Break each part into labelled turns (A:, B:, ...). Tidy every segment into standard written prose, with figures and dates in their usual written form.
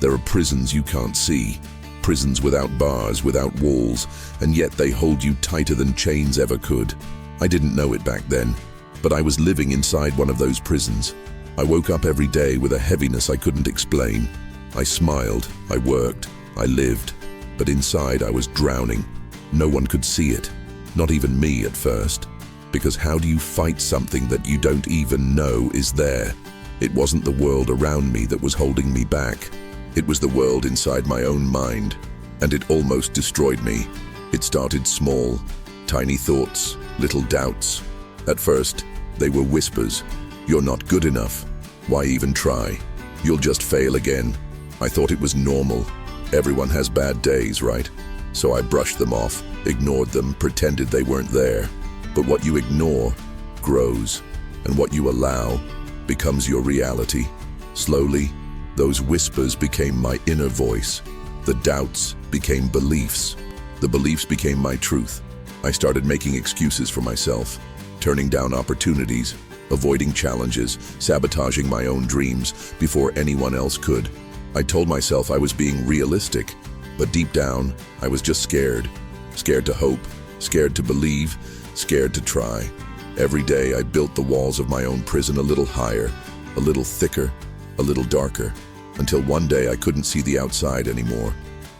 A: There are prisons you can't see, prisons without bars, without walls, and yet they hold you tighter than chains ever could. I didn't know it back then, but I was living inside one of those prisons. I woke up every day with a heaviness I couldn't explain. I smiled, I worked, I lived, but inside I was drowning. No one could see it, not even me at first. Because how do you fight something that you don't even know is there? It wasn't the world around me that was holding me back. It was the world inside my own mind, and it almost destroyed me. It started small, tiny thoughts, little doubts. At first, they were whispers. You're not good enough. Why even try? You'll just fail again. I thought it was normal. Everyone has bad days, right? So I brushed them off, ignored them, pretended they weren't there. But what you ignore grows, and what you allow becomes your reality. Slowly, those whispers became my inner voice. The doubts became beliefs. The beliefs became my truth. I started making excuses for myself, turning down opportunities, avoiding challenges, sabotaging my own dreams before anyone else could. I told myself I was being realistic, but deep down, I was just scared. Scared to hope, scared to believe, scared to try. Every day I built the walls of my own prison a little higher, a little thicker, a little darker, until one day I couldn't see the outside anymore.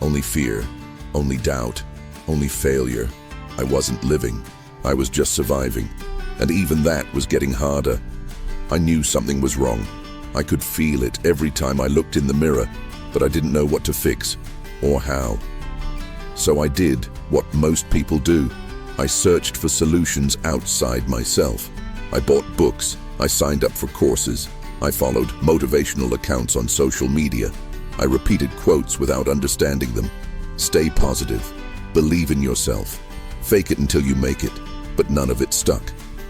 A: Only fear, only doubt, only failure. I wasn't living, I was just surviving. And even that was getting harder. I knew something was wrong. I could feel it every time I looked in the mirror, but I didn't know what to fix or how. So I did what most people do. I searched for solutions outside myself. I bought books, I signed up for courses, I followed motivational accounts on social media. I repeated quotes without understanding them. Stay positive, believe in yourself, fake it until you make it, but none of it stuck.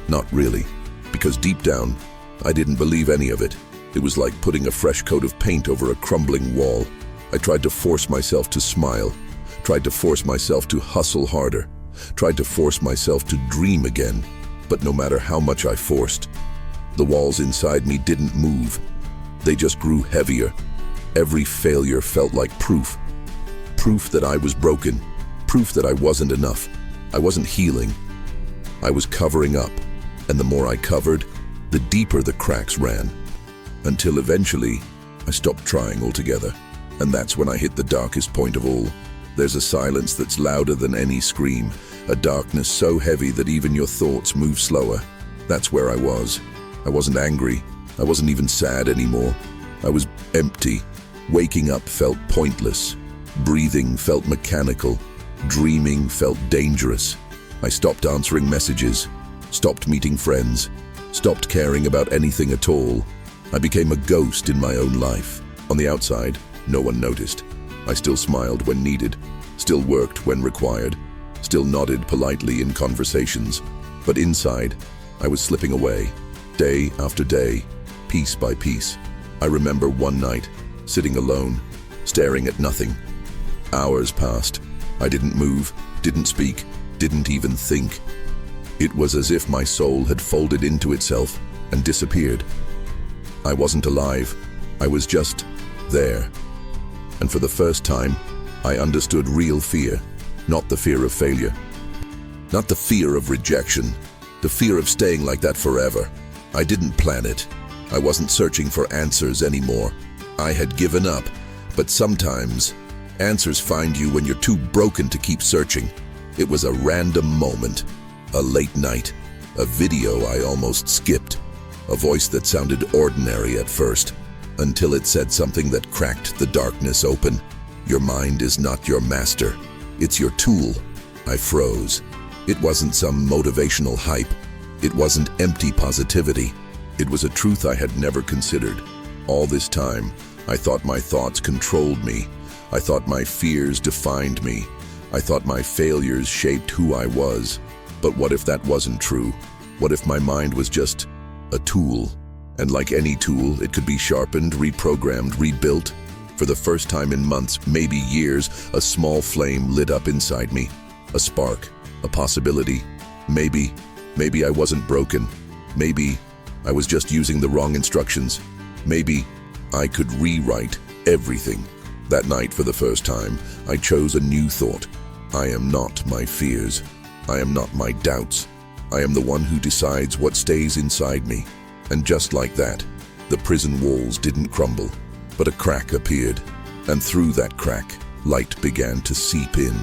A: Not really, because deep down, I didn't believe any of it. It was like putting a fresh coat of paint over a crumbling wall. I tried to force myself to smile, tried to force myself to hustle harder, tried to force myself to dream again, but no matter how much I forced, the walls inside me didn't move. They just grew heavier. Every failure felt like proof. Proof that I was broken, proof that I wasn't enough. I wasn't healing. I was covering up, and the more I covered, the deeper the cracks ran. Until eventually, I stopped trying altogether. And that's when I hit the darkest point of all. There's a silence that's louder than any scream, a darkness so heavy that even your thoughts move slower. That's where I was. I wasn't angry. I wasn't even sad anymore. I was empty. Waking up felt pointless. Breathing felt mechanical. Dreaming felt dangerous. I stopped answering messages, stopped meeting friends, stopped caring about anything at all. I became a ghost in my own life. On the outside, no one noticed. I still smiled when needed, still worked when required, still nodded politely in conversations. But inside, I was slipping away, day after day, piece by piece. I remember one night, sitting alone, staring at nothing. Hours passed. I didn't move, didn't speak, didn't even think. It was as if my soul had folded into itself and disappeared. I wasn't alive. I was just there. And for the first time, I understood real fear, not the fear of failure, not the fear of rejection, the fear of staying like that forever. I didn't plan it. I wasn't searching for answers anymore. I had given up, but sometimes answers find you when you're too broken to keep searching. It was a random moment, a late night, a video I almost skipped, a voice that sounded ordinary at first, until it said something that cracked the darkness open. Your mind is not your master, it's your tool. I froze. It wasn't some motivational hype. It wasn't empty positivity. It was a truth I had never considered. All this time, I thought my thoughts controlled me. I thought my fears defined me. I thought my failures shaped who I was. But what if that wasn't true? What if my mind was just a tool? And like any tool, it could be sharpened, reprogrammed, rebuilt. For the first time in months, maybe years, a small flame lit up inside me. A spark, a possibility. Maybe I wasn't broken. Maybe I was just using the wrong instructions. Maybe I could rewrite everything. That night, for the first time, I chose a new thought. I am not my fears. I am not my doubts. I am the one who decides what stays inside me. And just like that, the prison walls didn't crumble, but a crack appeared. And through that crack, light began to seep in.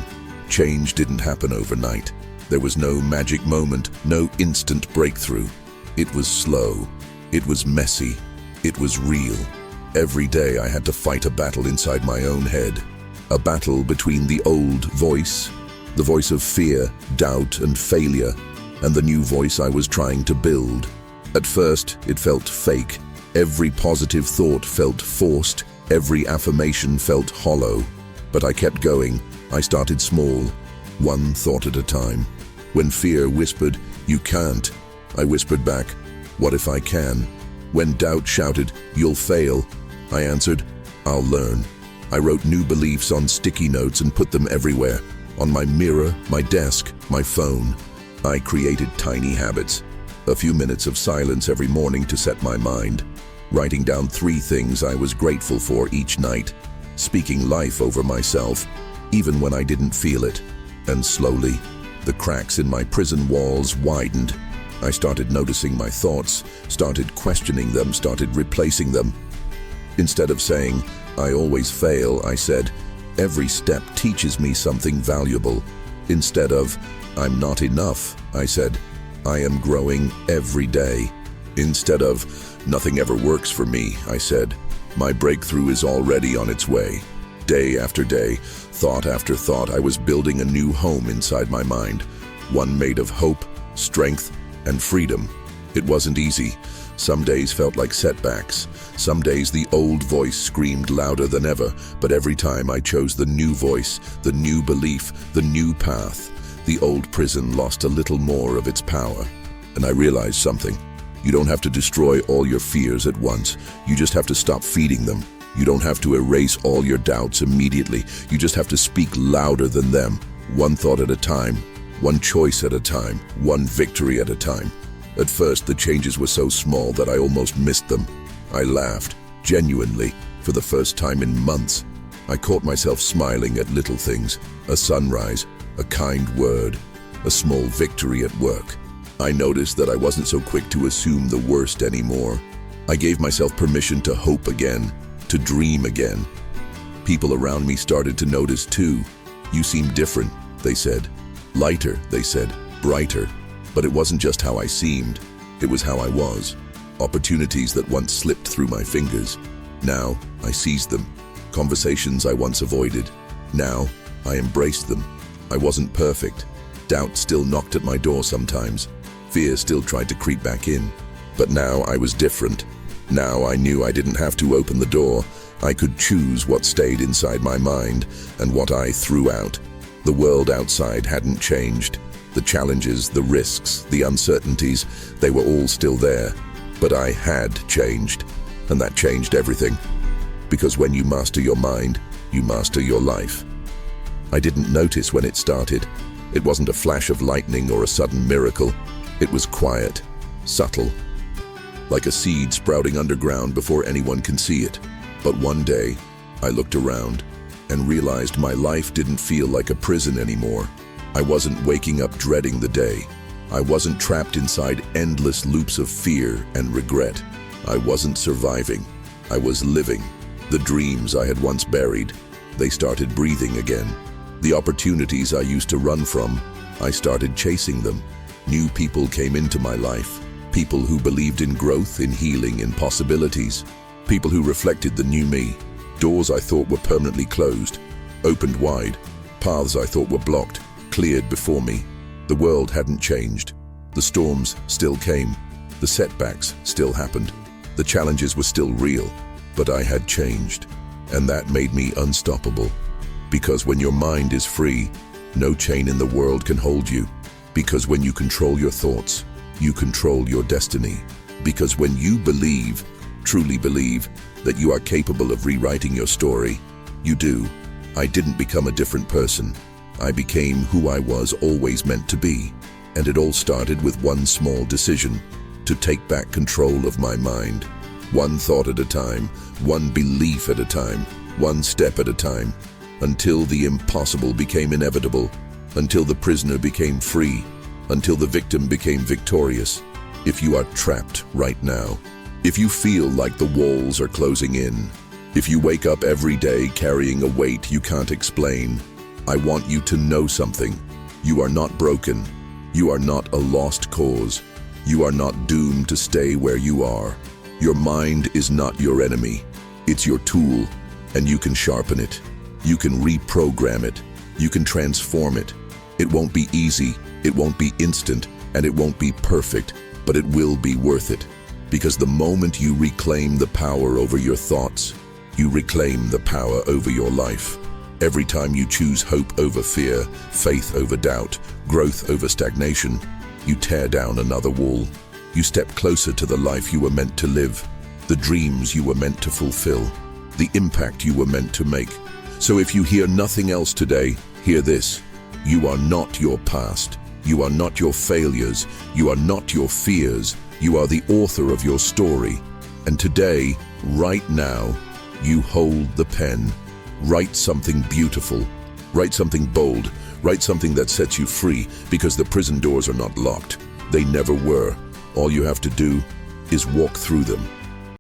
A: Change didn't happen overnight. There was no magic moment, no instant breakthrough. It was slow. It was messy. It was real. Every day I had to fight a battle inside my own head. A battle between the old voice, the voice of fear, doubt, and failure, and the new voice I was trying to build. At first, it felt fake. Every positive thought felt forced. Every affirmation felt hollow. But I kept going. I started small, one thought at a time. When fear whispered, "You can't," I whispered back, "What if I can?" When doubt shouted, "You'll fail," I answered, "I'll learn." I wrote new beliefs on sticky notes and put them everywhere. On my mirror, my desk, my phone. I created tiny habits. A few minutes of silence every morning to set my mind. Writing down 3 things I was grateful for each night. Speaking life over myself, even when I didn't feel it. And slowly, the cracks in my prison walls widened. I started noticing my thoughts, started questioning them, started replacing them. Instead of saying, "I always fail," I said, "Every step teaches me something valuable." Instead of, "I'm not enough," I said, "I am growing every day." Instead of, "Nothing ever works for me," I said, "My breakthrough is already on its way." Day after day, thought after thought, I was building a new home inside my mind, one made of hope, strength, and freedom. It wasn't easy. Some days felt like setbacks. Some days the old voice screamed louder than ever, but every time I chose the new voice, the new belief, the new path, the old prison lost a little more of its power. And I realized something. You don't have to destroy all your fears at once. You just have to stop feeding them. You don't have to erase all your doubts immediately. You just have to speak louder than them, one thought at a time, one choice at a time, one victory at a time. At first, the changes were so small that I almost missed them. I laughed, genuinely, for the first time in months. I caught myself smiling at little things, a sunrise, a kind word, a small victory at work. I noticed that I wasn't so quick to assume the worst anymore. I gave myself permission to hope again, to dream again. People around me started to notice too. "You seem different," they said. "Lighter," they said, "brighter." But it wasn't just how I seemed, it was how I was. Opportunities that once slipped through my fingers. Now, I seized them. Conversations I once avoided. Now, I embraced them. I wasn't perfect. Doubt still knocked at my door sometimes. Fear still tried to creep back in. But now I was different. Now I knew I didn't have to open the door. I could choose what stayed inside my mind and what I threw out. The world outside hadn't changed. The challenges, the risks, the uncertainties, they were all still there. But I had changed, and that changed everything. Because when you master your mind, you master your life. I didn't notice when it started. It wasn't a flash of lightning or a sudden miracle. It was quiet, subtle, like a seed sprouting underground before anyone can see it. But one day, I looked around and realized my life didn't feel like a prison anymore. I wasn't waking up dreading the day. I wasn't trapped inside endless loops of fear and regret. I wasn't surviving. I was living. The dreams I had once buried, they started breathing again. The opportunities I used to run from, I started chasing them. New people came into my life. People who believed in growth, in healing, in possibilities. People who reflected the new me. Doors I thought were permanently closed, opened wide. Paths I thought were blocked, cleared before me. The world hadn't changed. The storms still came. The setbacks still happened. The challenges were still real, but I had changed. And that made me unstoppable. Because when your mind is free, no chain in the world can hold you. Because when you control your thoughts, you control your destiny. Because when you believe, truly believe, that you are capable of rewriting your story, you do. I didn't become a different person. I became who I was always meant to be. And it all started with one small decision: to take back control of my mind. one thought at a time, one belief at a time, one step at a time, until the impossible became inevitable, until the prisoner became free, until the victim became victorious. If you are trapped right now, if you feel like the walls are closing in, if you wake up every day carrying a weight you can't explain, I want you to know something. You are not broken. You are not a lost cause. You are not doomed to stay where you are. Your mind is not your enemy. It's your tool, and you can sharpen it. You can reprogram it. You can transform it. It won't be easy, it won't be instant, and it won't be perfect, but it will be worth it. Because the moment you reclaim the power over your thoughts, you reclaim the power over your life. Every time you choose hope over fear, faith over doubt, growth over stagnation, you tear down another wall. You step closer to the life you were meant to live, the dreams you were meant to fulfill, the impact you were meant to make. So if you hear nothing else today, hear this. You are not your past. You are not your failures. You are not your fears. You are the author of your story. And today, right now, you hold the pen. Write something beautiful. Write something bold. Write something that sets you free, because the prison doors are not locked. They never were. All you have to do is walk through them.